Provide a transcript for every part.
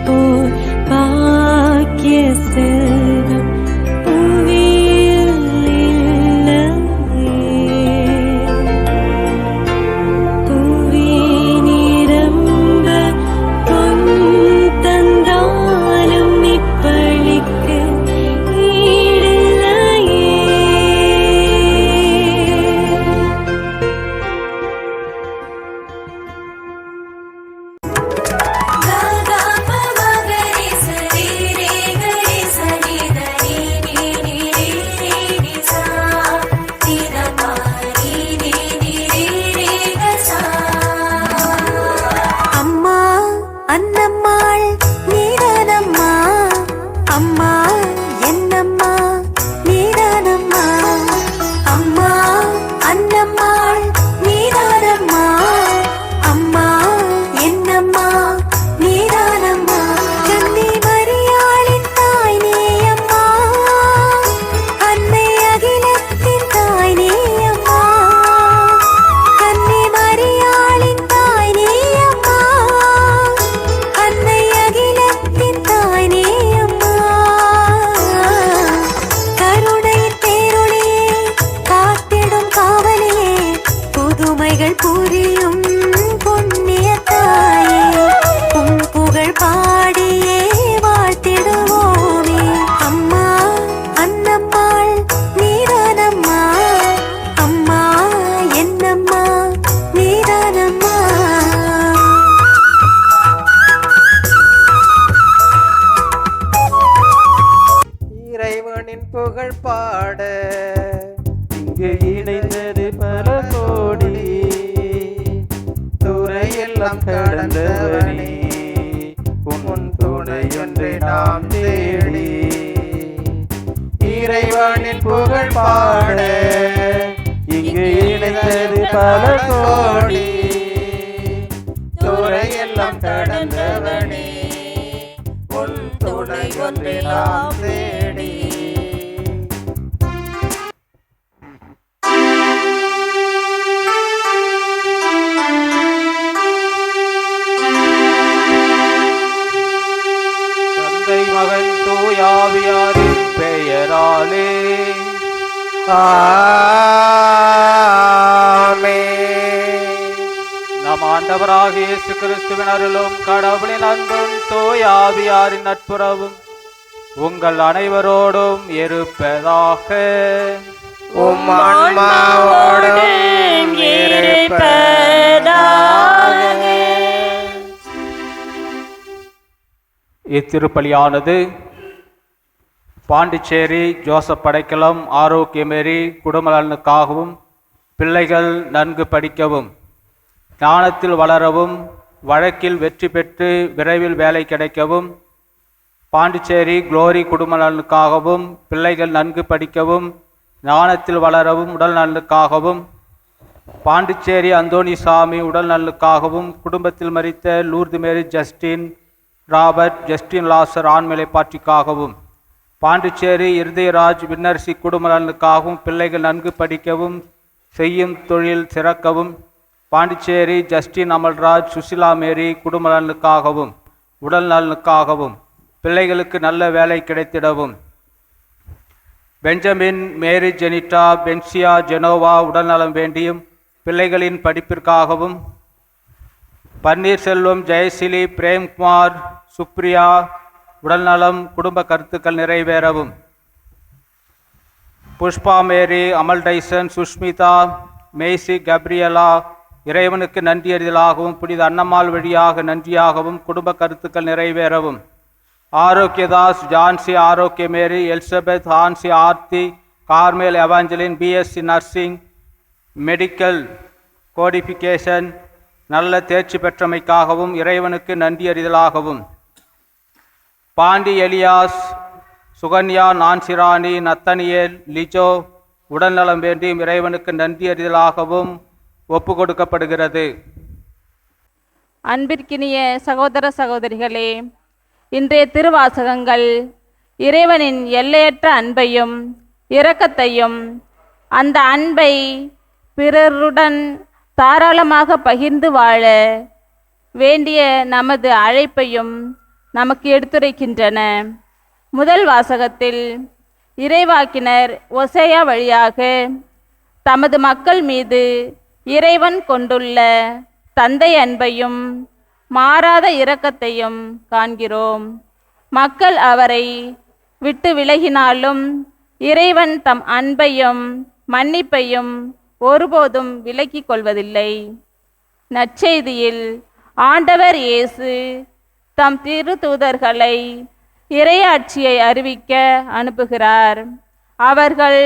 போல் பாக்கிய செல்வம் புவியில் இல்லையே. புவி நிரம்ப பொன் தந்தாலும் இப்பளிக்கு ஈடில்லையே. அம்மா அன்னம்மாள் நீதானம்மா, அம்மா என்னம்மா நீதானம்மா. அம்மா அன்னம்மாள் நீதானம்மா, அம்மா என்னம்மா நீதானம்மா. கன்னி மரியாளின் தாய் நீயம்மா, அன்னை அகிலத்தின் தாய் நீயம்மா. கன்னி மரியாளின் தாய் நீயம்மா, அன்னை அகிலத்தின் தாய் நீயம்மா. கருணை தேருளியே காத்திடும் காவலியே, புதுமைகள் புரியும் புண்ணிய தாயே. உன் புகழ் பாடியே வாழ்த்திடுவோமே. அம்மா அன்னம்மாள் நீதானம்மா, அம்மா என்னம்மா நீதானம்மா. இறைவனின் புகழ் பாட இங்கு இணைந்தது பல கோடி. துறையெல்லாம் கடந்தவனே, உன் துணையொன்றை நாம் தேடி. இறைவனின் புகழ் பாட இங்கு இணைந்தது பல கோடி. துறையெல்லாம் கடந்தவனே, உன் துணையொன்றை நாம் தேடி. தந்தை மகன் தூயாவியாரின் பெயராலே ஆமென். நம் ஆண்டவராகிய இயேசு கிறிஸ்துவின் அருளும் கடவுளின் அன்பும் தூயாவியாரின் நட்புறவும் உங்கள் அனைவரோடும் இருப்பதாக. உம் ஆன்மாவோடும் இருப்பதாக. இத்திருப்பலியானது பாண்டிச்சேரி ஜோசப் படைக்கலம் ஆரோக்கியமேரி குடும்ப நலனுக்காகவும், பிள்ளைகள் நன்கு படிக்கவும், ஞானத்தில் வளரவும், வழக்கில் வெற்றி பெற்று விரைவில் வேலை கிடைக்கவும், பாண்டிச்சேரி குளோரி குடும்ப நலனுக்காகவும், பிள்ளைகள் நன்கு படிக்கவும், ஞானத்தில் வளரவும், உடல் நலனுக்காகவும், பாண்டிச்சேரி அந்தோணிசாமி உடல் நலனுக்காகவும், குடும்பத்தில் மரித்த லூர்து மேரி ஜஸ்டின் ராபர்ட் ஜஸ்டின் லாசர் ஆண்மலை பாற்றிக்காகவும், பாண்டிச்சேரி இருதயராஜ் விண்ணரசி குடும்ப நலனுக்காகவும், பிள்ளைகள் நன்கு படிக்கவும், செய்யும் தொழில் சிறக்கவும், பாண்டிச்சேரி ஜஸ்டின் அமல்ராஜ் சுசிலா மேரி குடும்ப நலனுக்காகவும், உடல் நலனுக்காகவும், பிள்ளைகளுக்கு நல்ல வேலை கிடைத்திடவும், பெஞ்சமின் மேரி ஜெனிட்டா பென்சியா ஜெனோவா உடல்நலம் வேண்டியும், பிள்ளைகளின் படிப்பிற்காகவும், பன்னீர்செல்வம் ஜெயசிலி பிரேம்குமார் சுப்ரியா உடல்நலம் குடும்ப கருத்துக்கள் நிறைவேறவும், புஷ்பா மேரி அமல் டைசன் சுஷ்மிதா மேய்சி கப்ரியலா இறைவனுக்கு நன்றியறிதலாகவும், புனித அன்னம்மாள் வழியாக நன்றியாகவும் குடும்ப கருத்துக்கள் நிறைவேறவும், Arokiadas Jancy Arokiamary Elizabeth Hansi Aarthi Carmel Evangeline BSc nursing medical codification நல்ல தேர்ச்சி பெற்றமைக்காகவும் இறைவனுக்கு நன்றியறிதலாகவும், பாண்டி எலியாஸ் சுகன்யா நான்சிராணி நத்தனியேல் லிஜோ உடல்நலம் வேண்டியும் இறைவனுக்கு நன்றியறிதலாகவும் ஒப்பு கொடுக்கப்படுகிறது. அன்பிற்கினிய சகோதர சகோதரிகளே, இன்றைய திருவாசகங்கள் இறைவனின் எல்லையற்ற அன்பையும் இரக்கத்தையும், அந்த அன்பை பிறருடன் தாராளமாக பகிர்ந்து வாழ வேண்டிய நமது அழைப்பையும் நமக்கு எடுத்துரைக்கின்றன. முதல் வாசகத்தில் இறைவாக்கினர் ஒசேயா வழியாக தமது மக்கள் மீது இறைவன் கொண்டுள்ள தந்தை அன்பையும் மாறாத இரக்கத்தையும் காண்கிறோம். மக்கள் அவரை விட்டு விலகினாலும் இறைவன் தம் அன்பையும் மன்னிப்பையும் ஒருபோதும் விலக்கிக் கொள்வதில்லை. நற்செய்தியில் ஆண்டவர் இயேசு தம் திருத்தூதர்களை இறையாட்சியை அறிவிக்க அனுப்புகிறார். அவர்கள்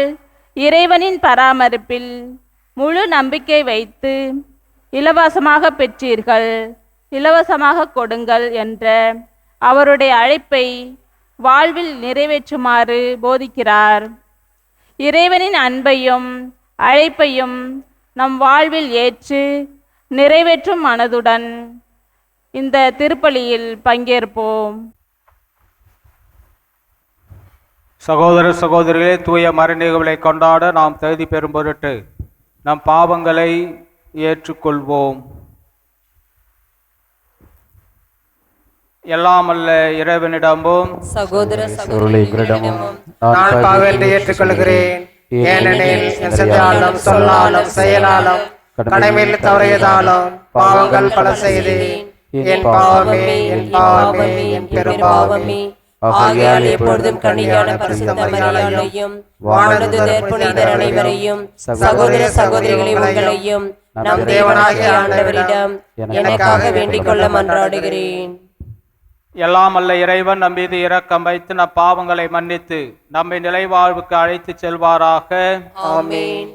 இறைவனின் பராமரிப்பில் முழு நம்பிக்கை வைத்து இலவசமாக பெற்றீர்கள், இலவசமாக கொடுங்கள் என்ற அவருடைய அழைப்பை வாழ்வில் நிறைவேற்றுமாறு போதிக்கிறார். இறைவனின் அன்பையும் அழைப்பையும் நம் வாழ்வில் ஏற்று நிறைவேற்றும் மனதுடன் இந்த திருப்பலியில் பங்கேற்போம். சகோதர சகோதரிகளே, தூய மறைநிகழ்வுகளை கொண்டாட நாம் தகுதி பெறும் பொருட்டு நம் பாவங்களை ஏற்றுக்கொள்வோம். எல்லாமல்ல இறைவனிடமும் சகோதர சகோதரிகளிடமும் நான் பாவத்தை ஏற்றுக்கொள்கிறேன். ஏனெனில் என் சிந்தனையாலும் சொல்லாலும் செயலாலும் கடமையில் தவறியதாலும் பாவங்கள் பல செய்தேன். என் பாவமே, என் பாவமே, என் பெரும்பாவமே. ஆகையால் எப்பொழுதும் கனியான பரிசுத்த மரியாதையும் வானதூதர் புனிதர் அனைவரையும் சகோதர சகோதரிகளை உங்களையும் நம் தேவனாகிய ஆண்டவரிடம் எனக்காக வேண்டிக் கொள்ள மன்றாடுகிறேன். எல்லாமல்ல இறைவன் நம் மீது இரக்கம் வைத்து நம் பாவங்களை மன்னித்து நம்மை நிலைவாழ்வுக்கு அழைத்து செல்வாராக. ஆமென்.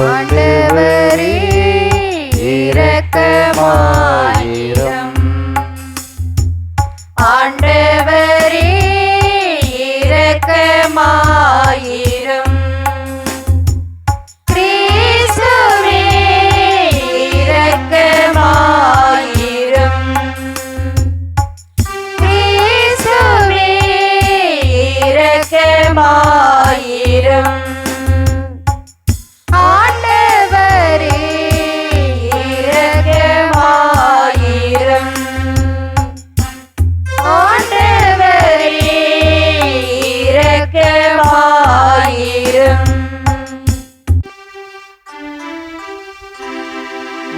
ஆண்டவரே இரக்கமாயிரும். ஆண்டவரே இரக்கமாயிரும். கிறிஸ்துவே இரக்கமாயிரும். கிறிஸ்துவே இரக்கமாயிரும். ஆண்டவரே இரக்கமாயிரும். ஆண்டவரே இரக்கமாயிரும்.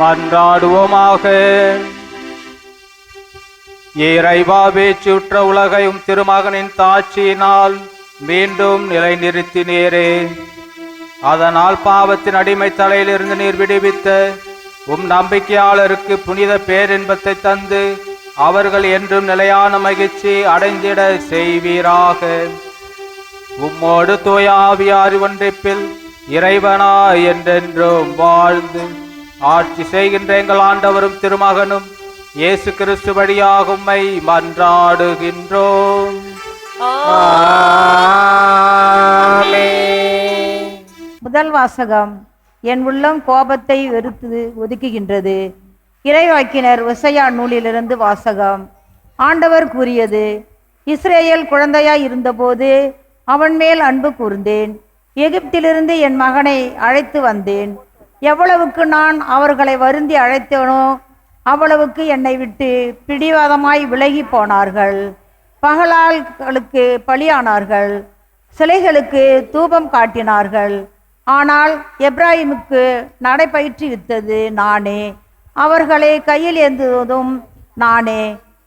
மன்றாடுவோமாக. இறைவா, வேற்றுற்ற உலகையும் திருமகனின் தாட்சியினால் மீண்டும் நிலைநிறுத்தினீரே. அதனால் பாவத்தின் அடிமை தலையிலிருந்து நீர் விடுவித்த உம் நம்பிக்கையாளருக்கு புனித பேரின்பத்தை தந்து அவர்கள் என்றும் நிலையான மகிழ்ச்சி அடைந்திட செய்வீராக. உம்மோடு தூய ஆவியார் ஒன்றிப்பில் இறைவனா என்றென்றும் வாழ்ந்து ஆட்சி செய்கின்ற எங்கள் ஆண்டவரும் திருமகனும் இயேசு கிறிஸ்து வழியாக உம்மை மன்றாடுகின்றோம். முதல் வாசகம். என் உள்ளம் கோபத்தை வெறுத்து ஒதுக்குகின்றது. இறைவாக்கினர் ஒசையா நூலிலிருந்து வாசகம். ஆண்டவர் கூறியது, இஸ்ரேல் குழந்தையாய் இருந்தபோது அவன் மேல் அன்பு கூர்ந்தேன். எகிப்திலிருந்து என் மகனை அழைத்து வந்தேன். எவ்வளவுக்கு நான் அவர்களை வருந்தி அழைத்தேனோ அவ்வளவுக்கு என்னை விட்டு பிடிவாதமாய் விலகி போனார்கள். பகலால்களுக்கு பலியானார்கள், சிலைகளுக்கு தூபம் காட்டினார்கள். ஆனால் எப்ராஹிமுக்கு நடைபயிற்றுவித்தது நானே, அவர்களை கையில் ஏந்துவதும் நானே,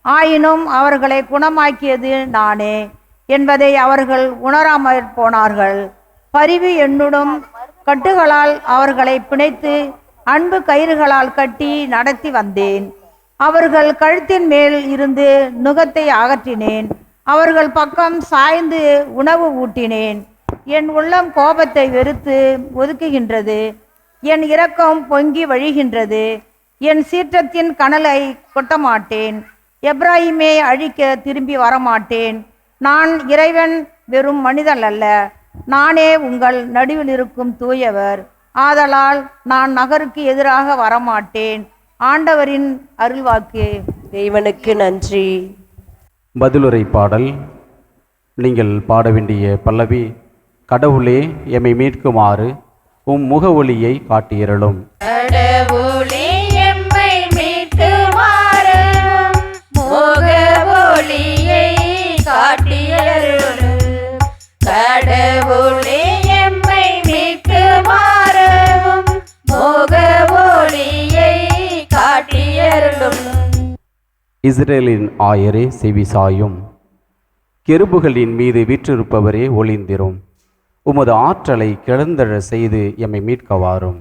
ஆயினும் அவர்களை குணமாக்கியது நானே என்பதை அவர்கள் உணராமற் போனார்கள். பரிவு என்னுடன் கட்டுகளால் அவர்களை பிணைத்து அன்பு கயிறுகளால் கட்டி நடத்தி வந்தேன். அவர்கள் கழுத்தின் மேல் இருந்து நுகத்தை அகற்றினேன். அவர்கள் பக்கம் சாய்ந்து உணவு ஊட்டினேன். என் உள்ளம் கோபத்தை வெறுத்து ஒதுக்குகின்றது. என் இரக்கம் பொங்கி வழிகின்றது. என் சீற்றத்தின் கனலை கொட்டமாட்டேன். எப்ராஹிமை அழிக்க திரும்பி வரமாட்டேன். நான் இறைவன், வெறும் மனிதன் அல்ல. நானே உங்கள் நடுவில் இருக்கும் தூயவர். ஆதலால் நான் நகருக்கு எதிராக வரமாட்டேன். ஆண்டவரின் அருள்வாக்கு. தேவனுக்கு நன்றி. பதிலுரை பாடல். நீங்கள் பாட வேண்டிய பல்லவி கடவுளே, எம்மை மீட்குமாறு உம் முக ஒளியை காட்டியருளும். கடவுளே எம்மை மீட்குமாறு முக ஒளியை காட்டியருளும். கடவுளே எம்மை மீட்குமாறு முக ஒளியை காட்டியருளும். இஸ்ரேலின் ஆயரே செவிசாயும், கெருபுகளின் மீது வீற்றிருப்பவரே ஒளிந்திரும். உமது ஆற்றலை கிளந்தழ செய்து எம்மை மீட்கவாரும்.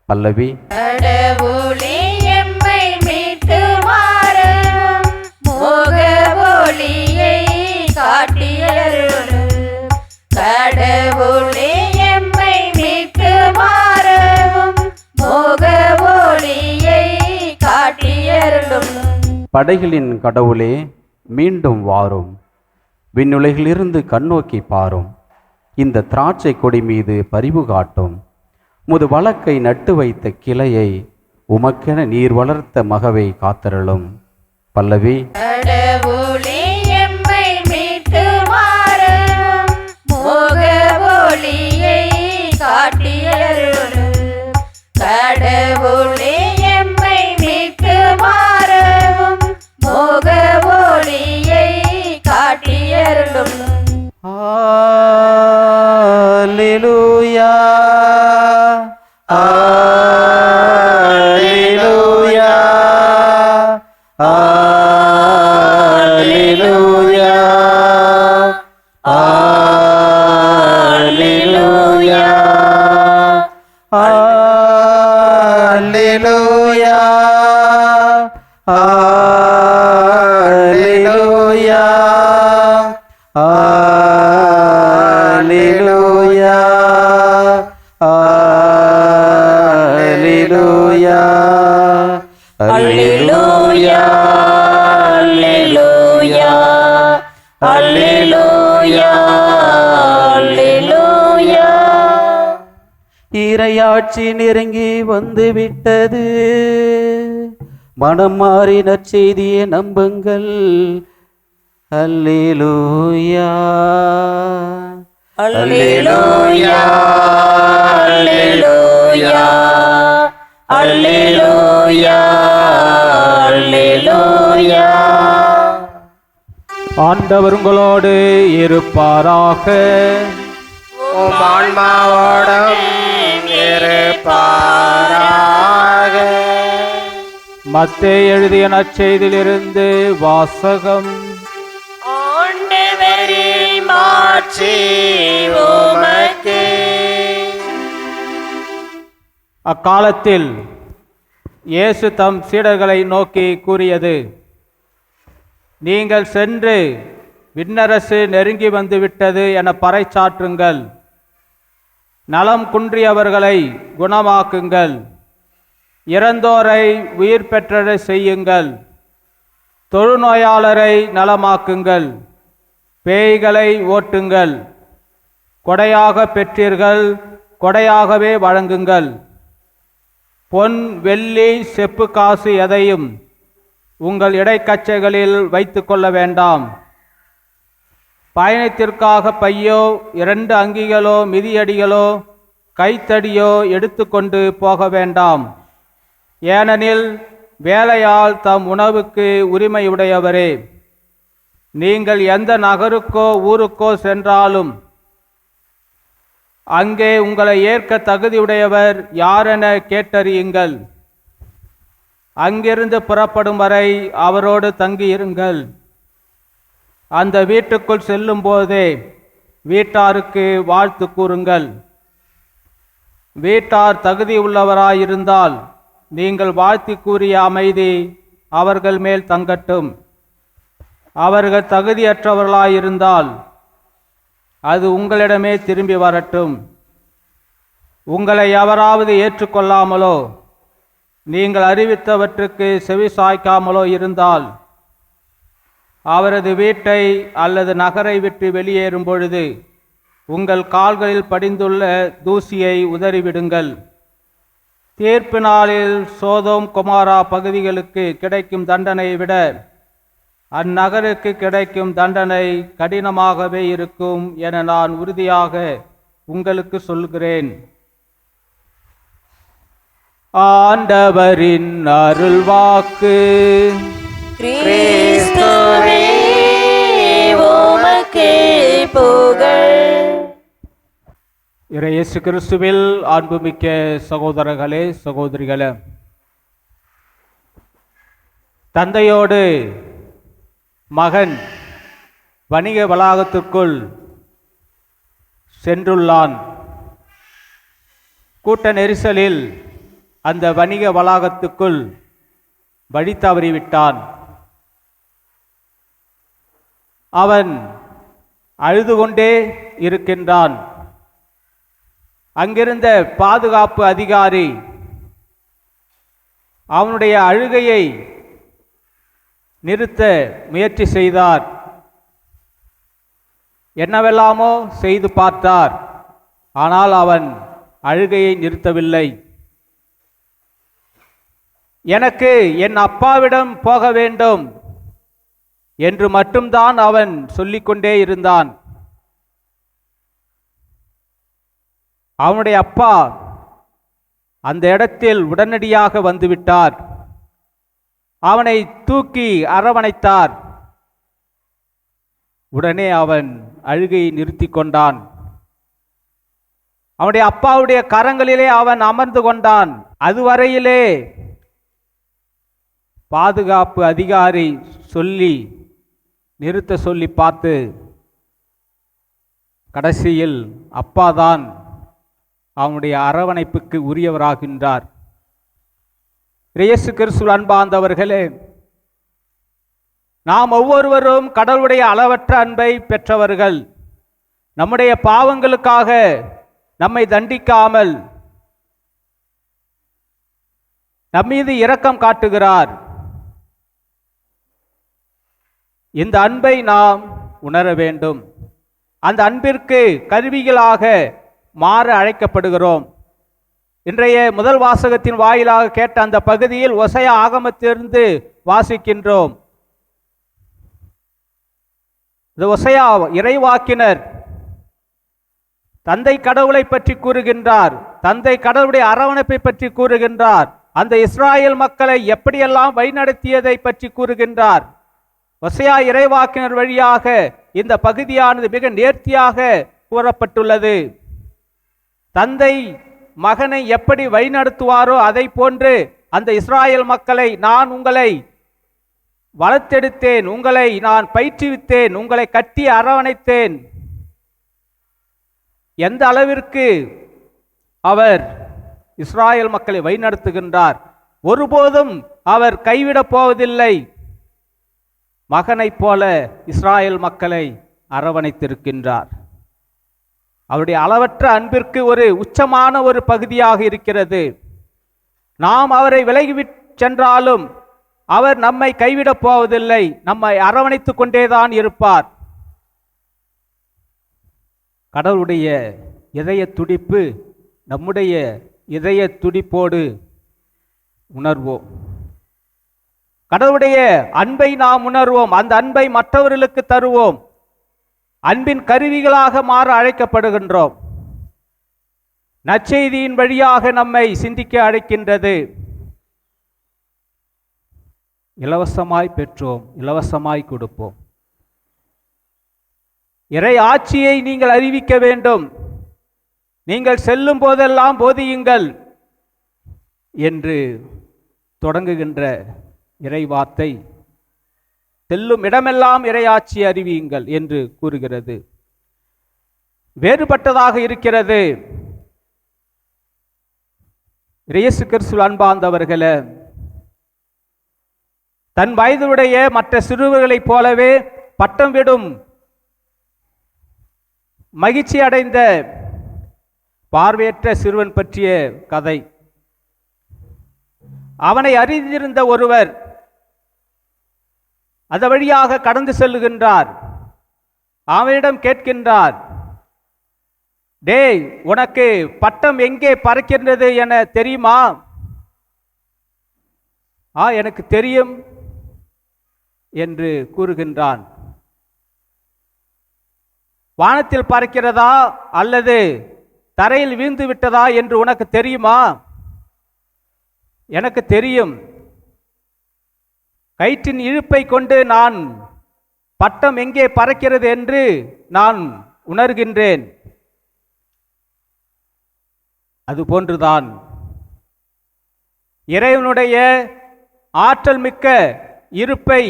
பல்லவி. கடவுளே எம்மை மீட்குமாறு முக ஒளியை காட்டியருளும். கடவுளே எம்மை மீட்குமாறு முக ஒளியை காட்டியருளும். படைகளின் கடவுளே, மீண்டும் வாரும். விண்ணுலகிலிருந்து கண்ணோக்கி பாரும். இந்த திராட்சை கொடி மீது பரிவு காட்டும். முது வழக்கை நட்டு வைத்த கிளையை, உமக்கென நீர் வளர்த்த மகவை காத்தருளும். பல்லவி. கடவுளே எம்மை மீட்குமாறு முக ஒளியை காட்டியருளும். கடவுளே எம்மை மீட்குமாறு முக ஒளியை காட்டியருளும். அல்லேலூயா, அல்லேலூயா, அல்லேலூயா, அல்லேலூயா, அல்லேலூயா, அல்லேலூயா, அல்லேலூயா, அல்லேலூயா, அல்லேலூயா, அல்லேலூயா, அல்லேலூயா, அல்லேலூயா. இறையாட்சி நெருங்கி வந்து விட்டது. மனம் மாறி நற்செய்தியை நம்புங்கள். அல்லேலூயா, அல்லேலூயா, அல்லேலூயா, அல்லேலூயா, அல்லேலூயா. ஆண்டவர் உங்களோடு இருப்பாராக. உம் ஆன்மாவோடும் இருப்பாராக. மத்தேயு எழுதிய நற்செய்தியிலிருந்து வாசகம். ஆண்டவரே, மாட்சி உமக்கே. அக்காலத்தில் இயேசு தம் சீடர்களை நோக்கி கூறியது, நீங்கள் சென்று விண்ணரசு நெருங்கி வந்துவிட்டது என பறைசாற்றுங்கள். நலம் குன்றியவர்களை குணமாக்குங்கள். இறந்தோரை உயிர் பெற்றட செய்யுங்கள். தொழுநோயாளரை நலமாக்குங்கள். பேய்களை ஓட்டுங்கள். கொடையாக பெற்றீர்கள், கொடையாகவே வழங்குங்கள். பொன், வெள்ளி, செப்பு காசு எதையும் உங்கள் இடைக்கச்சைகளில் வைத்து கொள்ள வேண்டாம். பயணத்திற்காக பையோ, 2 அங்கிகளோ, மிதியடிகளோ, கைத்தடியோ எடுத்துக்கொண்டு போக வேண்டாம். ஏனெனில் வேலையால் தம் உணவுக்கு உரிமையுடையவரே. நீங்கள் எந்த நகருக்கோ ஊருக்கோ சென்றாலும் அங்கே உங்களை ஏற்க தகுதியுடையவர் யாரென கேட்டறியுங்கள். அங்கிருந்து புறப்படும் வரை அவரோடு தங்கியிருங்கள். அந்த வீட்டுக்குள் செல்லும் போதே வீட்டாருக்கு வாழ்த்து கூறுங்கள். வீட்டார் தகுதியுள்ளவராயிருந்தால் நீங்கள் வாழ்த்தி கூறிய அமைதி அவர்கள் மேல் தங்கட்டும். அவர்கள் தகுதியற்றவர்களாயிருந்தால் அது உங்களிடமே திரும்பி வரட்டும். உங்களை எவராவது ஏற்றுக்கொள்ளாமலோ நீங்கள் அறிவித்தவற்றுக்கு செவி சாய்க்காமலோ இருந்தால் அவரது வீட்டை அல்லது நகரை விட்டு வெளியேறும் பொழுது உங்கள் கால்களில் படிந்துள்ள தூசியை உதறிவிடுங்கள். தீர்ப்பு நாளில் சோதோம் கொமாரா பகுதிகளுக்கு கிடைக்கும் தண்டனை விட அந்நகருக்கு கிடைக்கும் தண்டனை கடினமாகவே இருக்கும் என நான் உறுதியாக உங்களுக்கு சொல்கிறேன். ஆண்டவரின் அருள்வாக்கு. கிறிஸ்துவே உமக்கே புகழ். இயேசு கிறிஸ்துவில் அன்புமிக்க சகோதரர்களே, சகோதரிகளே, தந்தையோடு மகன் வணிக வளாகத்திற்குள் சென்றுள்ளான். கூட்ட நெரிசலில் அந்த வணிக வளாகத்துக்குள் வழி தவறிவிட்டான். அவன் அழுது கொண்டே இருக்கின்றான். அங்கிருந்த பாதுகாப்பு அதிகாரி அவனுடைய அழுகையை நிறுத்த முயற்சி செய்தார். என்னவெல்லாமோ செய்து பார்த்தார். ஆனால் அவன் அழுகையை நிறுத்தவில்லை. எனக்கு என் அப்பாவிடம் போக வேண்டும் என்று மட்டும்தான் அவன் சொல்லிக்கொண்டே இருந்தான். அவனுடைய அப்பா அந்த இடத்தில் உடனடியாக வந்துவிட்டார். அவனை தூக்கி அரவணைத்தார். உடனே அவன் அழுகையை நிறுத்தி கொண்டான். அவனுடைய அப்பாவுடைய கரங்களிலே அவன் அமர்ந்து கொண்டான். அதுவரையிலே பாதுகாப்பு அதிகாரி சொல்லி நிறுத்த சொல்லி பார்த்து கடைசியில் அப்பாதான் அவனுடைய அரவணைப்புக்கு உரியவராகின்றார். இயேசு கிறிஸ்துவில் அன்பார்ந்தவர்களே, நாம் ஒவ்வொருவரும் கடவுளுடைய அளவற்ற அன்பை பெற்றவர்கள். நம்முடைய பாவங்களுக்காக நம்மை தண்டிக்காமல் நம்மீது இரக்கம் காட்டுகிறார். இந்த அன்பை நாம் உணர வேண்டும். அந்த அன்பிற்கு கருவிகளாக மாற அழைக்கப்படுகிறோம். இன்றைய முதல் வாசகத்தின் வாயிலாக கேட்ட அந்த பகுதியில் ஓசையா ஆகமத்திலிருந்து வாசிக்கின்றோம். இந்த ஓசையா இறைவாக்கினர் தந்தை கடவுளை பற்றி கூறுகின்றார். தந்தை கடவுளுடைய அரவணைப்பை பற்றி கூறுகின்றார். அந்த இஸ்ராயேல் மக்களை எப்படியெல்லாம் வழிநடத்தியதை பற்றி கூறுகின்றார். ஓசையா இறைவாக்கினர் வழியாக இந்த பகுதியானது மிக நேர்த்தியாக கூறப்பட்டுள்ளது. தந்தை மகனை எப்படி வழிநடத்துவாரோ அதை போன்று அந்த இஸ்ராயேல் மக்களை, நான் உங்களை வளர்த்தெடுத்தேன், உங்களை நான் பயிற்றுவித்தேன், உங்களை கட்டி அரவணைத்தேன். எந்த அளவிற்கு அவர் இஸ்ராயேல் மக்களை வழிநடத்துகின்றார். ஒருபோதும் அவர் கைவிடப் போவதில்லை. மகனைப் போல இஸ்ராயேல் மக்களை அரவணைத்திருக்கின்றார். அவருடைய அளவற்ற அன்பிற்கு ஒரு உச்சமான ஒரு பகுதியாக இருக்கிறது. நாம் அவரை விலகிவிட்டு சென்றாலும் அவர் நம்மை கைவிடப் போவதில்லை. நம்மை அரவணைத்துக் கொண்டேதான் இருப்பார். கடவுளுடைய இதய துடிப்பு நம்முடைய இதய துடிப்போடு உணர்வோம். கடவுளுடைய அன்பை நாம் உணர்வோம். அந்த அன்பை மற்றவர்களுக்கு தருவோம். அன்பின் கருவிகளாக மாற அழைக்கப்படுகின்றோம். நற்செய்தியின் வழியாக நம்மை சிந்திக்க அழைக்கின்றது. இலவசமாய் பெற்றோம், இலவசமாய் கொடுப்போம். இறை ஆட்சியை நீங்கள் அறிவிக்க வேண்டும். நீங்கள் செல்லும் போதெல்லாம் போதியுங்கள் என்று தொடங்குகின்ற இறைவார்த்தை செல்லும் இடமெல்லாம் இறையாட்சி அறிவியுங்கள் என்று கூறுகிறது. வேறுபட்டதாக இருக்கிறது. இயேசு கிறிஸ்துவில் அன்பார்ந்தவர்களே, தன் வயதுடைய மற்ற சிறுவர்களைப் போலவே பட்டம் விடும் மகிழ்ச்சி அடைந்த பார்வையற்ற சிறுவன் பற்றிய கதை. அவனை அறிந்திருந்த ஒருவர் அந்த வழியாக கடந்து செல்லுகின்றார். அவனிடம் கேட்கின்றார், டேய், உனக்கு பட்டம் எங்கே பறக்கின்றது என தெரியுமா? எனக்கு தெரியும் என்று கூறுகின்றான். வானத்தில் பறக்கிறதா அல்லது தரையில் வீழ்ந்து விட்டதா என்று உனக்கு தெரியுமா? எனக்கு தெரியும். கயிற்றின் இழுப்பை கொண்டு நான் பட்டம் எங்கே பறக்கிறது என்று நான் உணர்கின்றேன். அதுபோன்றுதான் இறைவனுடைய ஆற்றல் மிக்க இருப்பை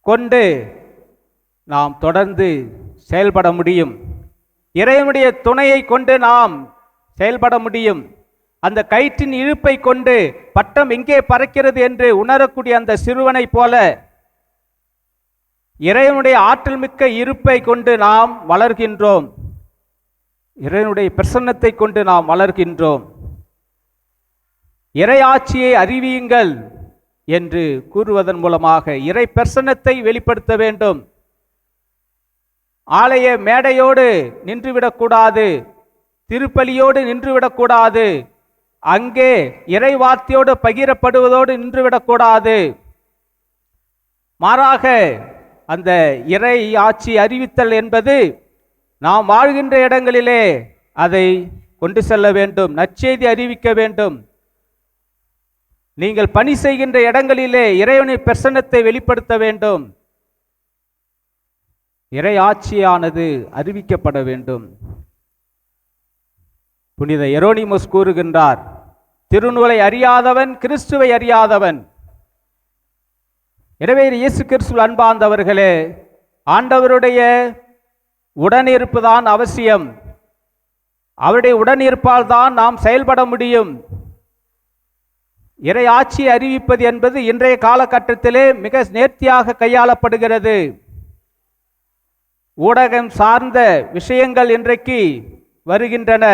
கொண்டு நாம் தொடர்ந்து செயல்பட முடியும். இறைவனுடைய துணையை கொண்டு நாம் செயல்பட முடியும். அந்த கயிற்றின் இழுப்பை கொண்டு பட்டம் எங்கே பறக்கிறது என்று உணரக்கூடிய அந்த சிறுவனை போல இறைவனுடைய ஆற்றல் மிக்க இருப்பை கொண்டு நாம் வளர்கின்றோம். இறைவனுடைய பிரசன்னத்தை கொண்டு நாம் வளர்கின்றோம். இறையாட்சியை அறிவியுங்கள் என்று கூறுவதன் மூலமாக இறை பிரசன்னத்தை வெளிப்படுத்த வேண்டும். ஆலய மேடையோடு நின்றுவிடக்கூடாது, திருப்பலியோடு நின்றுவிடக்கூடாது, அங்கே இறை வார்த்தையோடு பகிரப்படுவதோடு நின்றுவிடக்கூடாது. மாறாக அந்த இறை ஆட்சி அறிவித்தல் என்பது நாம் வாழ்கின்ற இடங்களிலே அதை கொண்டு செல்ல வேண்டும், நற்செய்தி அறிவிக்க வேண்டும். நீங்கள் பணி செய்கின்ற இடங்களிலே இறைவனின் பிரசன்னத்தை வெளிப்படுத்த வேண்டும். இறை ஆட்சியானது அறிவிக்கப்பட வேண்டும். புனித எரோனிமஸ் கூறுகின்றார், திருநூலை அறியாதவன் கிறிஸ்துவை அறியாதவன். எனவே இயேசு கிறிஸ்துவில் அன்பார்ந்தவர்களே, ஆண்டவருடைய உடனிருப்பு தான் அவசியம். அவருடைய உடனிருப்பால் தான் நாம் செயல்பட முடியும். இறை ஆட்சியை அறிவிப்பது என்பது இன்றைய காலகட்டத்திலே மிக நேர்த்தியாக கையாளப்படுகிறது. ஊடகம் சார்ந்த விஷயங்கள் இன்றைக்கு வருகின்றன.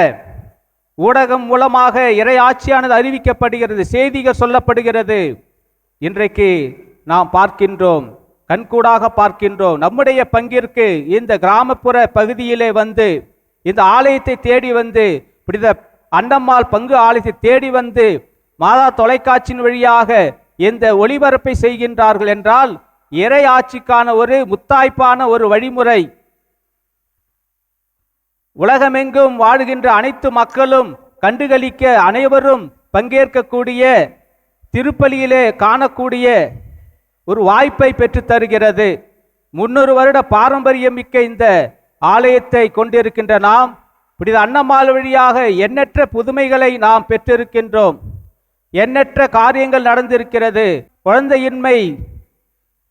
ஊடகம் மூலமாக இறை ஆட்சியானது அறிவிக்கப்படுகிறது, செய்திகள் சொல்லப்படுகிறது. இன்றைக்கு நாம் பார்க்கின்றோம், கண்கூடாக பார்க்கின்றோம். நம்முடைய பங்கிற்கு இந்த கிராமப்புற பகுதியிலே வந்து, இந்த ஆலயத்தை தேடி வந்து, புனித அன்னம்மாள் பங்கு ஆலயத்தை தேடி வந்து மாதா தொலைக்காட்சியின் வழியாக இந்த ஒளிபரப்பை செய்கின்றார்கள் என்றால் இறை ஆட்சிக்கான ஒரு முத்தாய்ப்பான ஒரு வழிமுறை. உலகமெங்கும் வாழுகின்ற அனைத்து மக்களும் கண்டுகளிக்க, அனைவரும் பங்கேற்கக்கூடிய, திருப்பலியிலே காணக்கூடிய ஒரு வாய்ப்பை பெற்று தருகிறது. 300 வருட பாரம்பரியம் மிக்க இந்த ஆலயத்தை கொண்டிருக்கின்ற நாம் புனித அன்னம்மாள் வழியாக எண்ணற்ற புதுமைகளை நாம் பெற்றிருக்கின்றோம். எண்ணற்ற காரியங்கள் நடந்திருக்கிறது. குழந்தையின்மை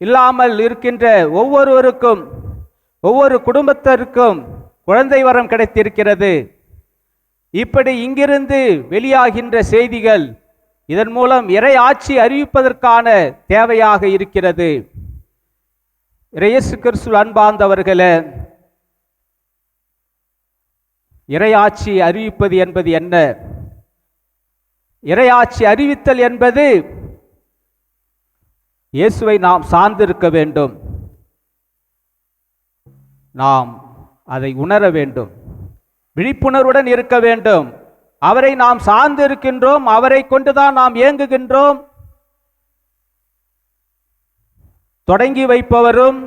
இல்லாமல் இருக்கின்ற ஒவ்வொருவருக்கும், ஒவ்வொரு குடும்பத்திற்கும் குழந்தை வரம் கிடைத்திருக்கிறது. இப்படி இங்கிருந்து வெளியாகின்ற செய்திகள் இதன் மூலம் இறை ஆட்சி அறிவிப்பதற்கான தேவையாக இருக்கிறது. இயேசு கிறிஸ்துவில் அன்பார்ந்தவர்களே, இறை ஆட்சி அறிவிப்பது என்பது என்ன? இறையாட்சி அறிவித்தல் என்பது இயேசுவை நாம் சார்ந்திருக்க வேண்டும். நாம் அதை உணர வேண்டும், விழிப்புணர்வுடன் இருக்க வேண்டும். அவரை நாம் சார்ந்து இருக்கின்றோம், அவரை கொண்டுதான் நாம் இயங்குகின்றோம். தொடங்கி வைப்பவரும்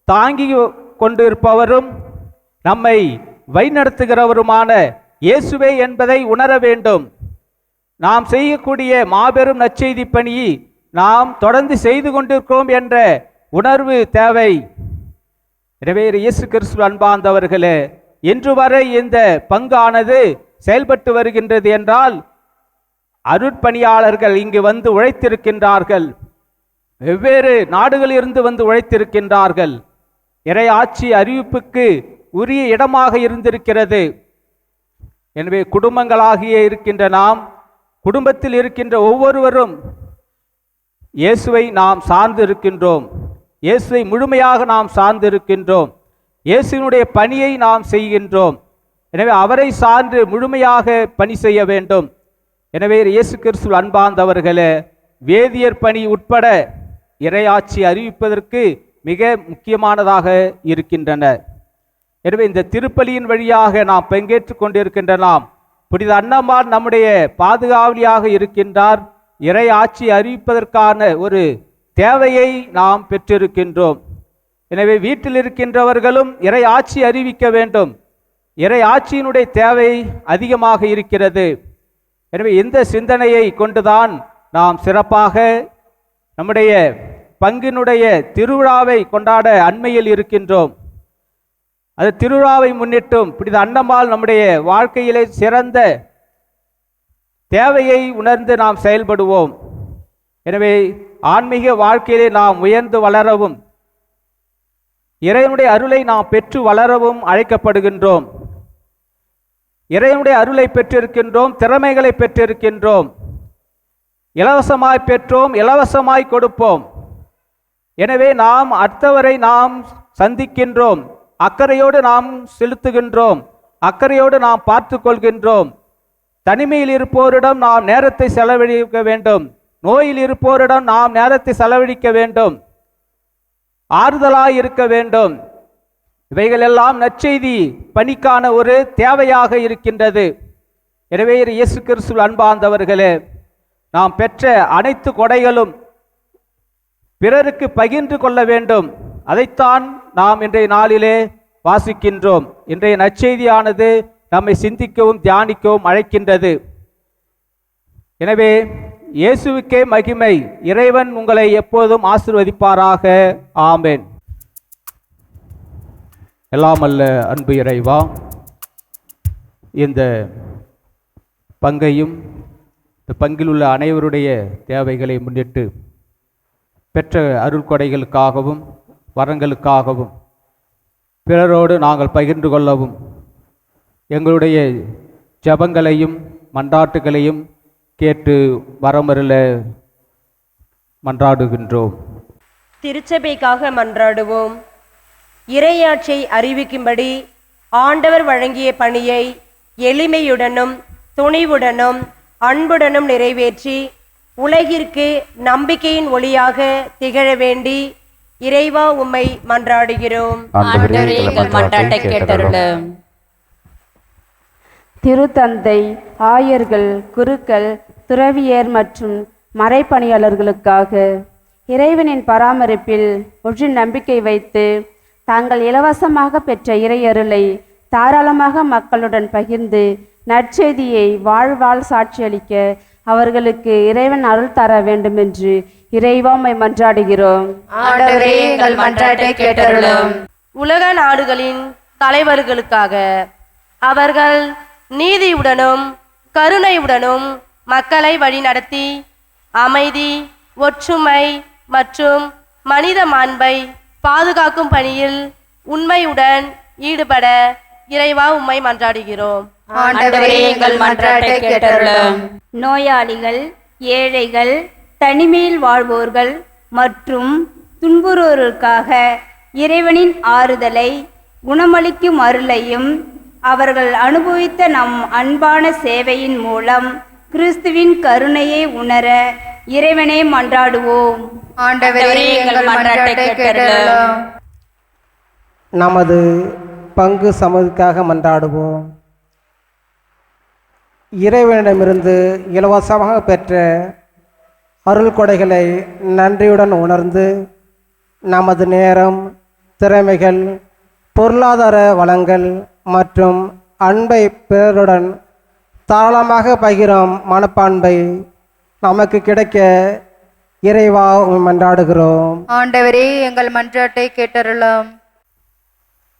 தாங்கி கொண்டிருப்பவரும் நம்மை வழிநடத்துகிறவருமான இயேசுவே என்பதை உணர வேண்டும். நாம் செய்யக்கூடிய மாபெரும் நற்செய்தி பணியை நாம் தொடர்ந்து செய்து கொண்டிருக்கிறோம் என்ற உணர்வு தேவை. எனவே இயேசு கிறிஸ்து அன்பார்ந்தவர்களே, இன்று வரை இந்த பங்கானது செயல்பட்டு வருகின்றது என்றால் அருட்பணியாளர்கள் இங்கு வந்து உழைத்திருக்கின்றார்கள். வெவ்வேறு நாடுகளிலிருந்து வந்து உழைத்திருக்கின்றார்கள். இறை ஆட்சி அறிவிப்புக்கு உரிய இடமாக இருந்திருக்கிறது. எனவே குடும்பங்களாகிய இருக்கின்ற நாம், குடும்பத்தில் இருக்கின்ற ஒவ்வொருவரும் இயேசுவை நாம் சார்ந்து இருக்கின்றோம். இயேசுவை முழுமையாக நாம் சார்ந்து இருக்கின்றோம். இயேசுவினுடைய பணியை நாம் செய்கின்றோம். எனவே அவரை சார்ந்து முழுமையாக பணி செய்ய வேண்டும். எனவே இயேசு கிறிஸ்து அன்பார்ந்தவர்களே, வேதியர் பணி உட்பட இறையாட்சி அறிவிப்பதற்கு மிக முக்கியமானதாக இருக்கின்றன. எனவே இந்த திருப்பலியின் வழியாக நாம் பங்கேற்று கொண்டிருக்கின்ற நாம், புனித அன்னம்மாள் நம்முடைய பாதுகாவலியாக இருக்கின்றார். இறை ஆட்சி அறிவிப்பதற்கான ஒரு தேவையை நாம் பெற்றிருக்கின்றோம். எனவே வீட்டில் இருக்கின்றவர்களும் இறை ஆட்சி அறிவிக்க வேண்டும். இறை ஆட்சியினுடைய தேவை அதிகமாக இருக்கிறது. எனவே இந்த சிந்தனையை கொண்டுதான் நாம் சிறப்பாக நம்முடைய பங்கினுடைய திருவிழாவை கொண்டாட அண்மையில் இருக்கின்றோம். அது திருவிழாவை முன்னிட்டும் புனித அன்னம்மாள் நம்முடைய வாழ்க்கையிலே சிறந்த தேவையை உணர்ந்து நாம் செயல்படுவோம். எனவே ஆன்மீக வாழ்க்கையிலே நாம் உயர்ந்து வளரவும் இறைவனுடைய அருளை நாம் பெற்று வளரவும் அழைக்கப்படுகின்றோம். இறைவனுடைய அருளை பெற்றிருக்கின்றோம், திறமைகளை பெற்றிருக்கின்றோம். இலவசமாய் பெற்றோம், இலவசமாய் கொடுப்போம். எனவே நாம் அடுத்தவரை நாம் சந்திக்கின்றோம், அக்கறையோடு நாம் செலுத்துகின்றோம், அக்கறையோடு நாம் பார்த்து கொள்கின்றோம். தனிமையில் இருப்போரிடம் நாம் நேரத்தை செலவழிக்க வேண்டும், நோயில் இருப்போரிடம் நாம் நேரத்தை செலவழிக்க வேண்டும், ஆறுதலாய் இருக்க வேண்டும். இவைகளெல்லாம் நற்செய்தி பணிக்கான ஒரு தேவையாக இருக்கின்றது. எனவே இயேசு கிறிஸ்துவில் அன்பார்ந்தவர்களே, நாம் பெற்ற அனைத்து கொடைகளும் பிறருக்கு பகிர்ந்து கொள்ள வேண்டும். அதைத்தான் நாம் இன்றைய நாளிலே வாசிக்கின்றோம். இன்றைய நற்செய்தியானது நம்மை சிந்திக்கவும் தியானிக்கவும் அழைக்கின்றது. எனவே இயேசுவுக்கே மகிமை. இறைவன் உங்களை எப்போதும் ஆசீர்வதிப்பாராக. ஆமென். எல்லாம் அல்ல அன்பு இறைவா, இந்த பங்கையும் இந்த பங்கில் உள்ள அனைவருடைய தேவைகளை முன்னிட்டு பெற்ற அருள்கொடைகளுக்காகவும் வரங்களுக்காகவும் பிறரோடு நாங்கள் பகிர்ந்து கொள்ளவும் எங்களுடைய ஜெபங்களையும் மன்றாட்டுகளையும் கேட்டு வரமருள மன்றாடுகின்றோம். திருச்சபைக்காக மன்றாடுவோம். இறையாட்சியை அறிவிக்கும்படி ஆண்டவர் வழங்கிய பணியை எளிமையுடனும் துணிவுடனும் அன்புடனும் நிறைவேற்றி உலகிற்கு நம்பிக்கையின் ஒளியாக திகழ வேண்டி இறைவா உம்மை மன்றாடுகிறோம். ஆண்டவரே, எங்கள் மன்றாட்டை கேட்டருளும். திருத்தந்தை, ஆயர்கள், குருக்கள், துறவியர் மற்றும் மறைப்பணியாளர்களுக்காக இறைவனின் பராமரிப்பில் முழு நம்பிக்கை வைத்து தாங்கள் இலவசமாக பெற்ற இறையருளை தாராளமாக மக்களுடன் பகிர்ந்து நற்செய்தியை வாழ்வால் சாட்சியளிக்க அவர்களுக்கு இறைவன் அருள் தர வேண்டும் என்று இறைவாமை மன்றாடுகிறோம். ஆண்டவரே, எங்கள் மன்றாட்டை கேட்டருளும். உலக நாடுகளின் தலைவர்களுக்காக அவர்கள் நீதியுடனும் கருணையுடனும் மக்களை வழிநடத்தி அமைதி, ஒற்றுமை மற்றும் மனித மாண்பை பாதுகாக்கும் பணியில் உண்மையுடன் ஈடுபட இறைவா உம்மை மன்றாடுகிறோம். ஆண்டவரே, எங்கள் மன்றாட்டை கேட்டருளும். நோயாளிகள், ஏழைகள், தனிமையில் வாழ்வோர்கள் மற்றும் துன்புறுவோருக்காக இறைவனின் ஆறுதலை, குணமளிக்கும் அருளையும் அவர்கள் அனுபவித்த நம் அன்பான சேவையின் மூலம் கிறிஸ்துவின் கருணையை உணர இறைவனை மன்றாடுவோம். ஆண்டவரே, எங்கள் மன்றாட்டை கேட்டருளும். நமது பங்கு சமூகத்துக்காக மன்றாடுவோம். இறைவனிடமிருந்து இலவசமாக பெற்ற அருள் கொடைகளை நன்றியுடன் உணர்ந்து நமது நேரம், திறமைகள், பொருளாதார வளங்கள் மற்றும் அன்பை பிறருடன் தாராளமாக பகிரும் மனப்பான்பை நமக்கு கிடைக்க இறைவா மன்றாடுகிறோம். ஆண்டவரே, எங்கள் மன்றாட்டை கேட்டருளும்.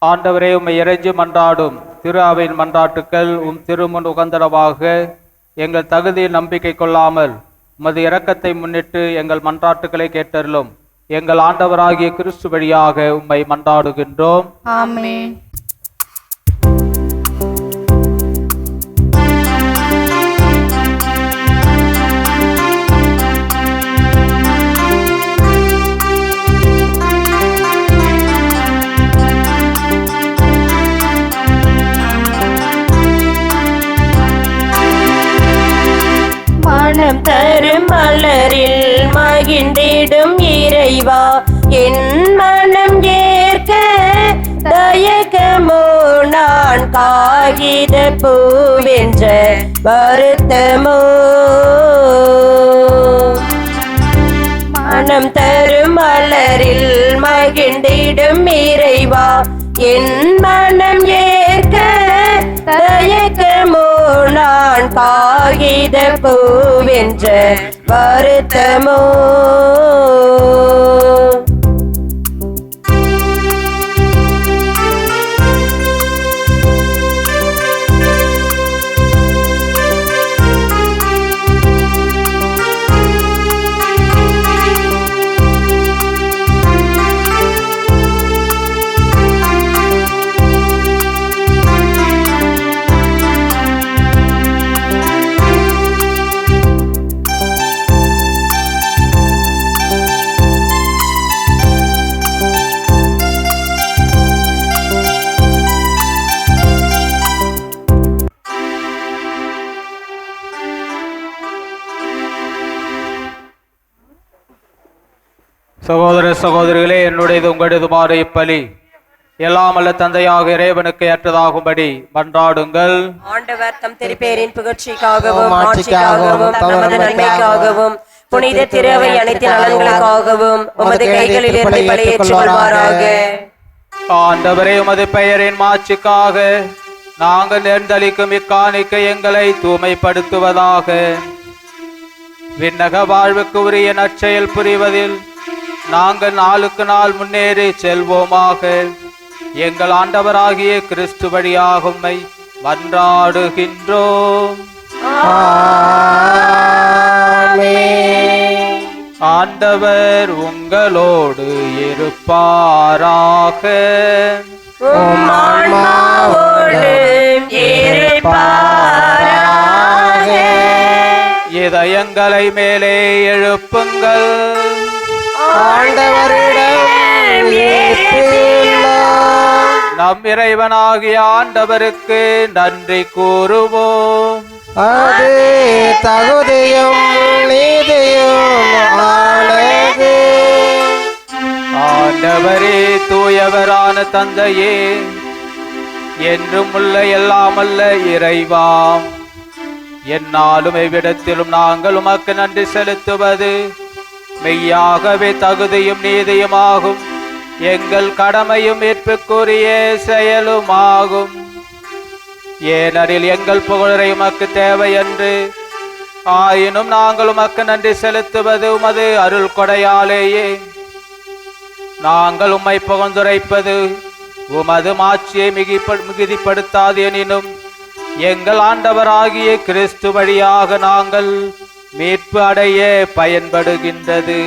ஆண்டவரே, உம்மை இறைஞ்சி மன்றாடும் திரு அவையின் மன்றாட்டுக்கள் உம் திருமுன் உகந்தரவாக எங்கள் தகுதியில் நம்பிக்கை கொள்ளாமல் உமது இரக்கத்தை முன்னிட்டு எங்கள் மன்றாட்டுக்களை கேட்டருளும். எங்கள் ஆண்டவராகிய கிறிஸ்து வழியாக உம்மை மன்றாடுகின்றோம். ஆமென். மனம் தரும் மலரில் மகிழ்ந்திடும் இறைவா, என் மனம் ஏற்க தயக்கமோ நான் காகித பூவென்ற வருத்தமோ. மனம் தரும் மலரில் மகிழ்ந்திடும் இறைவா, என் மனம் ஏற்க தயக்கமோ நான் காகித பூவென்ற வருத்தமோ. சகோதர சகோதரிகளே, என்னுடையது உங்களுடையதுமான இப்பலி எல்லாம் அல்ல தந்தையாக இறைவனுக்கு ஏற்றதாகும்படி மன்றாடுங்கள். ஆண்டவர் தம் திருப்பேரின் புகழ்ச்சிக்காகவும் ஆட்சிக்காகவும் தமது நன்மைக்காகவும் புனித திருவை அனைத்து நலன்களுக்காகவும் உமது கைகளில் இருந்து பலியேற்றுக் கொள்வாராக. ஆண்டவரே, உமது பெயரின் மாட்சிக்காக நாங்கள் நேர்ந்தளிக்கும் இக்காணிக்கை எங்களை தூய்மைப்படுத்துவதாக. விண்ணக வாழ்வுக்கு உரிய நற்செயல் புரிவதில் நாங்கள் நாளுக்கு நாள் முன்னேறி செல்வோமாக. எங்கள் ஆண்டவராகிய கிறிஸ்து வழியாக உம்மை மன்றாடுகின்றோம். ஆண்டவர் உங்களோடு இருப்பாராக. இதயங்களை மேலே எழுப்புங்கள். நம் இறைவனாகிய ஆண்டவருக்கு நன்றி கூறுவோம். அது தகுதியும் நீதியும் ஆனது. ஆண்டவரே, தூயவரான தந்தையே, என்றும் உள்ள எல்லாமல்ல இறைவா, என்னாலும் எவ்விடத்திலும் நாங்கள் உமக்கு நன்றி செலுத்துவது மெய்யாகவே தகுதியும் நீதியுமாகும். எங்கள் கடமையும் ஏற்புக்குரிய செயலுமாகும். ஏனெனில் எங்கள் புகழரை உமக்கு தேவை என்று, ஆயினும் நாங்கள் உமக்கு நன்றி செலுத்துவது உமது அருள் கொடையாலேயே. நாங்கள் உம்மை புகழ்ந்துரைப்பது உமது மாட்சியை மிகுதிப்படுத்தாது எனினும், எங்கள் ஆண்டவராகிய கிறிஸ்து வழியாக நாங்கள் மீட்பு அடைய பயன்படுகின்றது.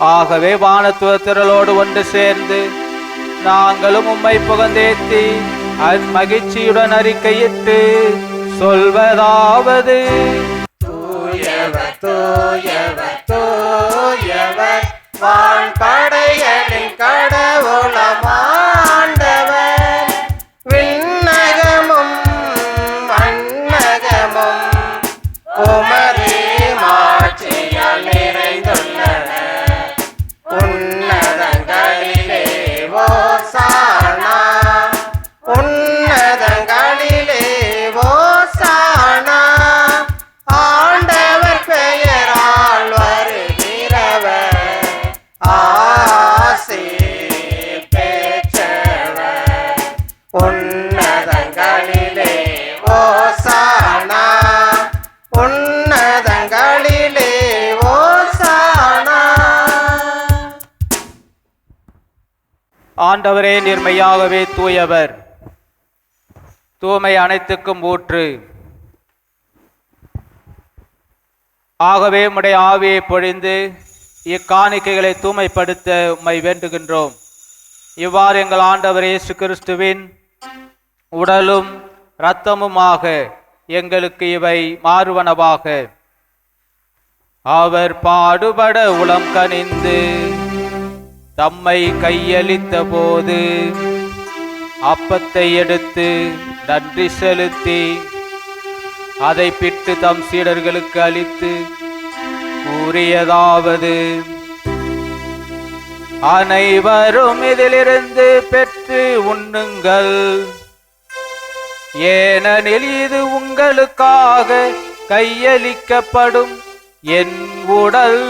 ஆகவே வானத்துவத்திரளோடு ஒன்று சேர்ந்து நாங்களும் உம்மை புகழ்ந்தேத்தி மகிழ்ச்சியுடன் அறிக்கையிட்டு சொல்வதாவது: தூயவர் தூயவர் தூயவர் வான்படைகளின் கடவுளமாண்டவர். விண்ணகமும் மண்ணகமும் உமது மாட்சியால் நிறைந்துள்ளன. உன்னதங்களிலே ஓசானா, உன்னதங்களிலே ஓசானா. ஆண்டவர் பெயரால் வருகிறவர் ஆசி பெற்றவர். உன்னதங்களிலே ஓசானா, உன்னதங்களிலே ஓசானா. ஆண்டவரே, நிர்மையாகவே தூயவர், தூய்மை அனைத்துக்கும் ஊற்று. ஆகவே உம்முடைய ஆவியை பொழிந்து இக்காணிக்கைகளை தூய்மைப்படுத்த உம்மை வேண்டுகின்றோம். இவ்வாறு எங்கள் ஆண்டவர் இயேசு கிறிஸ்துவின் உடலும் இரத்தமுமாக எங்களுக்கு இவை மாறுவனவாக. அவர் பாடுபட உளம் கனிந்து தம்மை கையளித்த போது அப்பத்தை எடுத்து நன்றி செலுத்தி அதை பிட்டு தம் சீடர்களுக்கு அளித்து கூறியதாவது: அனைவரும் இதிலிருந்து பெற்று உண்ணுங்கள், ஏனெனில் இது உங்களுக்காக கையளிக்கப்படும் என் உடல்.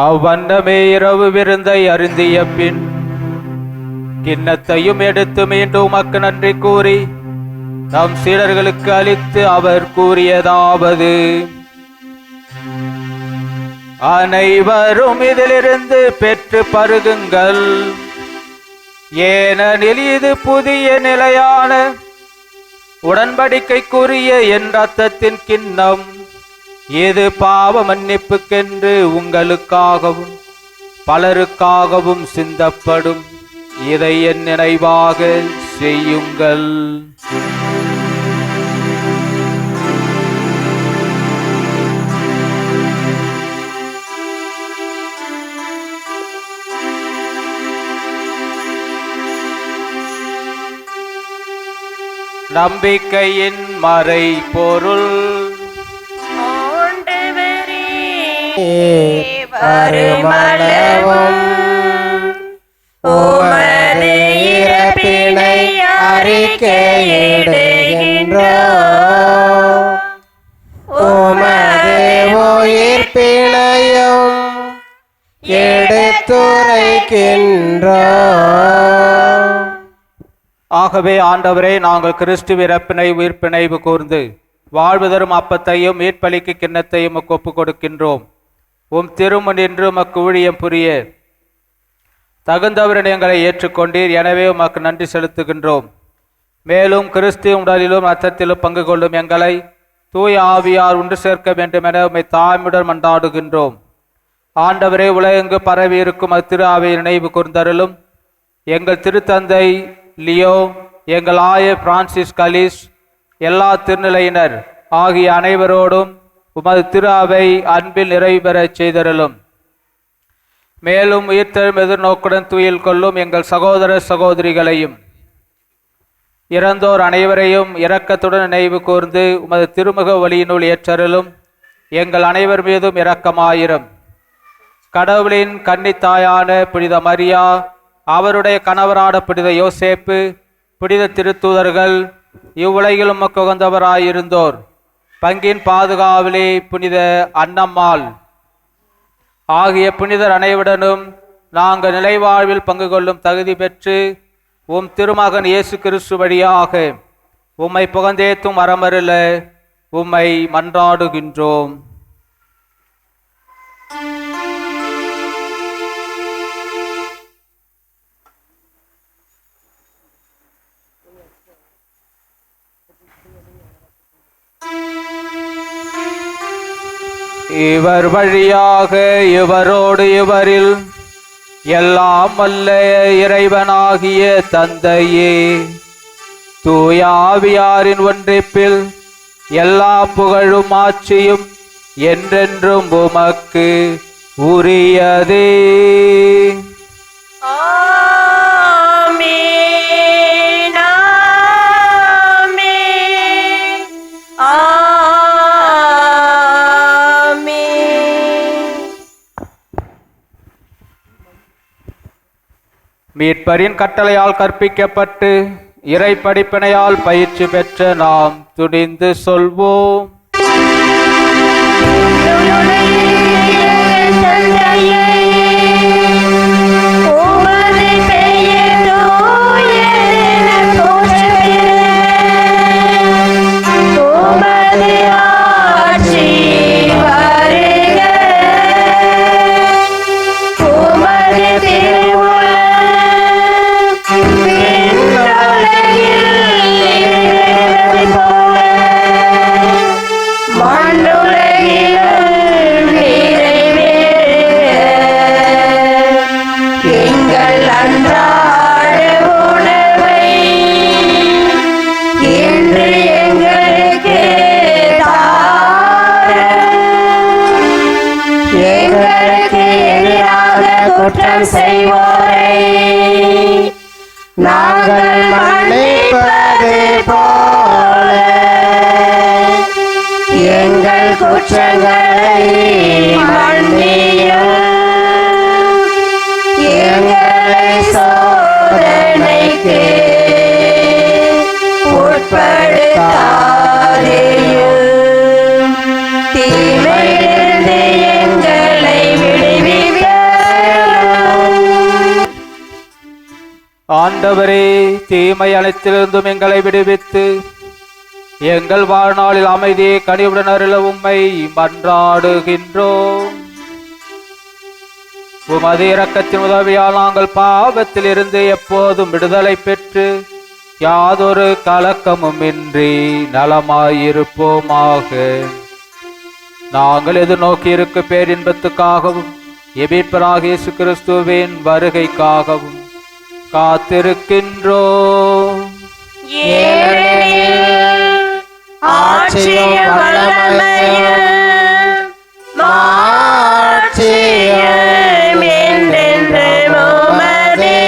அவ்வண்ணமே இரவு விருந்தை அருந்திய பின் கிண்ணத்தையும் எடுத்து மீண்டும் உமக்கு நன்றி கூறி நம் சீடர்களுக்கு அளித்து அவர் கூறியதாவது: அனைவரும் இதிலிருந்து பெற்று பருகுங்கள், ஏனெனில் இது புதிய நிலையான உடன்படிக்கைக்குரிய என் இரத்தத்தின் கிண்ணம். இது பாவ மன்னிப்புக்கென்று உங்களுக்காகவும் பலருக்காகவும் சிந்தப்படும். இதை என் நினைவாக செய்யுங்கள். நம்பிக்கையின் மறை பொருள். வருமளவும் உமது இறப்பினை அறிக்கையிடுகின்றோம், உமது உயிர்ப்பினையும் எடுத்துரைக்கின்றோம். ஆகவே ஆண்டவரே, நாங்கள் கிறிஸ்துவ இறப்பினை உயிர்ப்பினை கூர்ந்து வாழ்வு தரும் அப்பத்தையும் மீட்பளிக்கு கிண்ணத்தையும் உமக்கு ஒப்புக் கொடுக்கின்றோம். உம் திருமுன் நின்று உமக்கு ஊழியம் புரிய தகுந்தவரின் எங்களை ஏற்றுக்கொண்டீர். எனவே உமக்கு நன்றி செலுத்துகின்றோம். மேலும் கிறிஸ்து உடலிலும் இரத்தத்திலும் பங்கு கொள்ளும் எங்களை தூய ஆவியார் ஒன்று சேர்க்க வேண்டும் என உம்மை தாழ்மையுடன் மன்றாடுகின்றோம். ஆண்டவரே, உலகெங்கு பரவி இருக்கும் திரு ஆவியை நினைவு கூர்ந்தருளும். எங்கள் திருத்தந்தை லியோ, எங்கள் ஆயர் பிரான்சிஸ் கலிஸ், எல்லா திருநிலையினர் ஆகிய அனைவரோடும் உமது திரு அவை அன்பில் நிறைவு பெறச் செய்தருளும். மேலும் உயிர்த்தெழும் எதிர்நோக்குடன் துயில் கொள்ளும் எங்கள் சகோதர சகோதரிகளையும் இறந்தோர் அனைவரையும் இரக்கத்துடன் நினைவு கூர்ந்து உமது திருமுக வழியினுள் ஏற்றருளும். எங்கள் அனைவர் மீதும் இரக்கமாயிரும். கடவுளின் கன்னித்தாயான புனித மரியா, அவருடைய கணவரான புனித யோசேப்பு, புனித திருத்தூதர்கள், இவ்வுலகில் உமக்கு உகந்தவராயிருந்தோர், பங்கின் பாதுகாவலே புனித அன்னம்மாள் ஆகிய புனிதர் அனைவருடனும் நாங்கள் நிலைவாழ்வில் பங்கு கொள்ளும் தகுதி பெற்று உம் திருமகன் இயேசு கிறிஸ்து வழியாக உம்மை புகழ்ந்தேத்தும் வரமருள உம்மை மன்றாடுகின்றோம். இவர் வழியாக இவரோடு இவரில் எல்லாம் வல்ல இறைவனாகிய தந்தையே, தூய ஆவியாரின் ஒன்றிப்பில் எல்லா புகழும் ஆட்சியும் என்றென்றும் உமக்கு உரியதே. மீட்பரின் கட்டளையால் கற்பிக்கப்பட்டு இறை படிப்பினையால் பயிற்சி பெற்ற நாம் துணிந்து சொல்வோம்: குற்றம் செய்வோரை நாங்கள் மன்னிப்பது போல எங்கள் குற்றங்களை மன்னியும், எங்களை சோதனைக்கு உட்படுத்தாதேயும், தீமையிலிருந்து எங்களை விடுவியும். ஆண்டவரே, தீமை அனைத்திலிருந்தும் எங்களை விடுவித்து எங்கள் வாழ்நாளில் அமைதியை கனிவுடன் அருள உம்மை மன்றாடுகின்றோம். உமது இரக்கத்தின் உதவியால் நாங்கள் பாவத்தில் இருந்து எப்போதும் விடுதலை பெற்று யாதொரு கலக்கமும் இன்றி நலமாயிருப்போமாக. நாங்கள் எதிர்நோக்கி இருக்க பேரின்பத்துக்காகவும் எபிற்பராக இயேசு கிறிஸ்துவின் வருகைக்காகவும் காத்திருக்கின்றோம். ஆட்சியும் வல்லமையும் மாட்சியும் என்றென்றும் உமதே.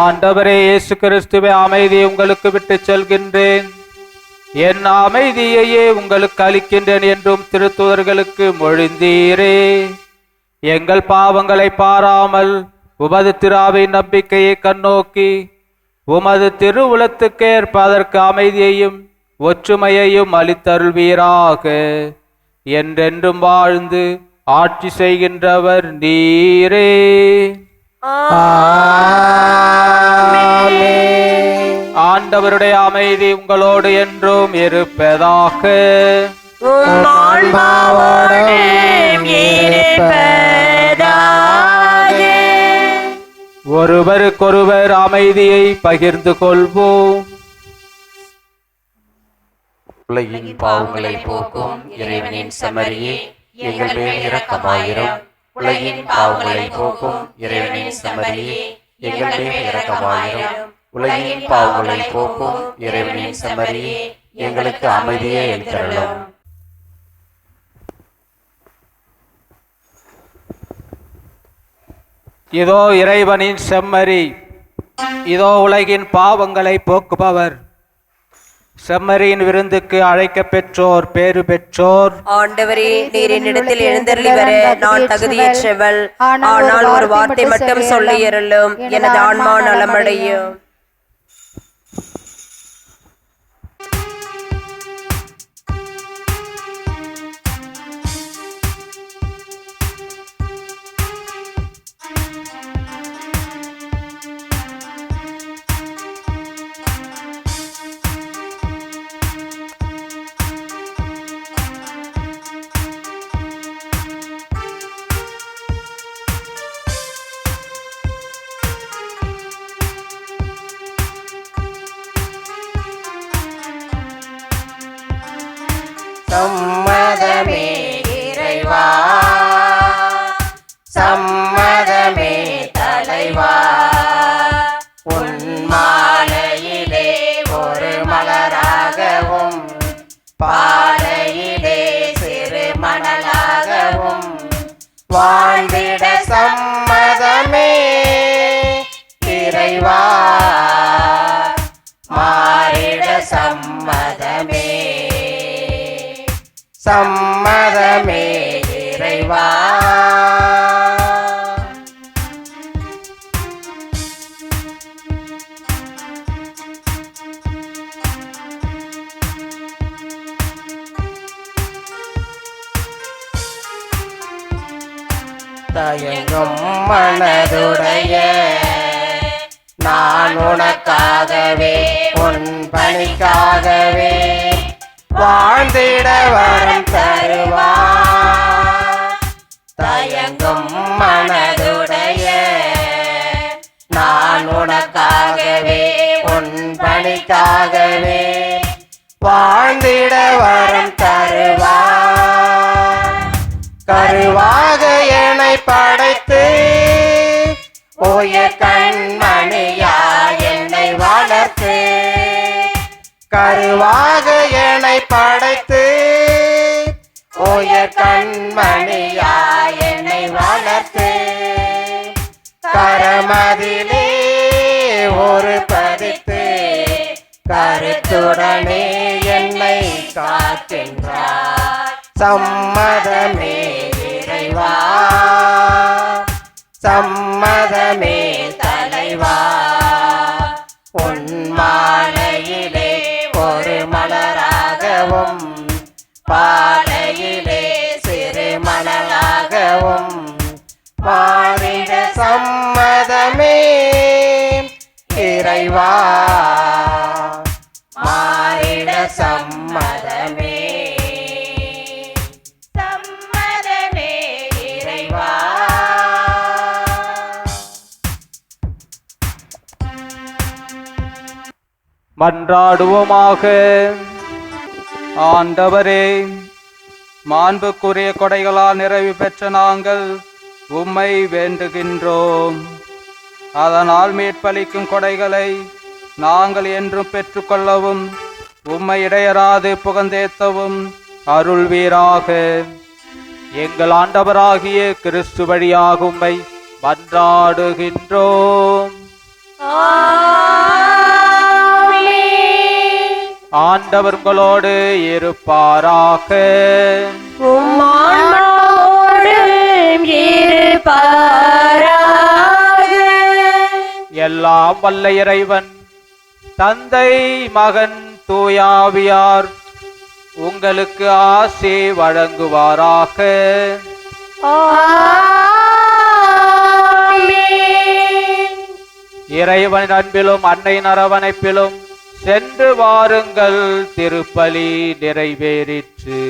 ஆண்டவரே இயேசு கிறிஸ்துவே, அமைதியை உங்களுக்கு விட்டுச் செல்கின்றேன், என் அமைதியையே உங்களுக்கு அளிக்கின்றேன் என்றும் திருத்தூதர்களுக்கு மொழிந்தீரே. எங்கள் பாவங்களை பாராமல் உமது திராவின் நம்பிக்கையை கண்ணோக்கி உமது திருவுளத்துக்கேற்ப அதற்கு அமைதியையும் ஒற்றுமையையும் அளித்தருள்வீராக. என்றென்றும் வாழ்ந்து ஆட்சி செய்கின்றவர் நீரே. ஆண்டவருடைய அமைதி உங்களோடு என்றும் இருப்பதாக. ஒருவருக்கொருவர் அமைதியை பகிர்ந்து கொள்வோம். உலகின் பாவங்களை போக்கும் இறைவனின் செம்மறியே, எங்கள் மேல் இரக்கமாயிரும். உலகின் பாவங்களை போக்கும் இறைவனின் செம்மறியே, எங்கள் மேல் இரக்கமாயிரும். உலகின் பாவங்களை போக்கும் இறைவனின் செம்மறியே, எங்களுக்கு அமைதியை அளித்தருளும். இதோ இறைவனின் செம்மறி, இதோ உலகின் பாவங்களை போக்குபவர். செம்மறியின் விருந்துக்கு அழைக்க பெற்றோர் பேறு பெற்றோர். ஆண்டவரே, நீர் என்னிடத்தில் எழுந்தருளி வர நான் தகுதியற்றவள். ஆனால் ஒரு வார்த்தை மட்டும் சொல்லியருளும், எனது ஆன்மா நலமடையும். சம்மதமே இறைவா, சம்மதமே தலைவா. உன் மாலையிலே ஒரு மலராகவும் பாலையிலே சிறு மணலாகவும் வாழ்ந்திட சம்மதமே இறைவா, மாறிட சம்மதமே, சம்மதமே இறைவா. தயங்கும் மனதுடைய நான் உனக்காகவே உன் பணிக்காகவே வாழ்ந்திட வரம் தருவார். தயங்கும் மனதுடைய நான் உனக்காகவே உன் பணிக்காகவே வாழ்ந்திட வரம் தருவார். கருவாக என்னை படைத்து உயர் கண்மணியா என்னை வளர்த்து, கருவாக என்னை படைத்து உயர் கண்மணியா என்னை வளர்த்து, கரமதிலே ஒரு பதித்து கருத்துடனே என்னை காக்கின்றார். சம்மதமே இறைவா, சம்மதமே தலைவா. உன் மாலையிலே ஒரு மலராகவும் பாலையிலே சிறு மணலாகவும் மாறிட சம்மதமே இறைவா மாறிட சம்மதமே சம்மதமே இறைவா. மன்றாடுவோமாக. ஆண்டவரே, மாண்புக்குரிய கொடைகளால் நிறைவு பெற்ற நாங்கள் உம்மை வேண்டுகின்றோம். அதனால் மீட்பளிக்கும் கொடைகளை நாங்கள் என்றும் பெற்றுக்கொள்ளவும் உம்மை இடையராது புகழ்ந்தேத்தவும் அருள்வீராக. எங்கள் ஆண்டவராகிய கிறிஸ்து வழியாக உம்மை மன்றாடுகின்றோம். ஆண்டவர் உங்களோடு இருப்பாராக. எல்லாம் வல்ல இறைவன் தந்தை மகன் தூயாவியார் உங்களுக்கு ஆசி வழங்குவாராக. இறைவனின் அன்பிலும் அன்னையின் அரவணைப்பிலும் சென்று வாருங்கள். திருப்பலி நிறைவேறிற்று.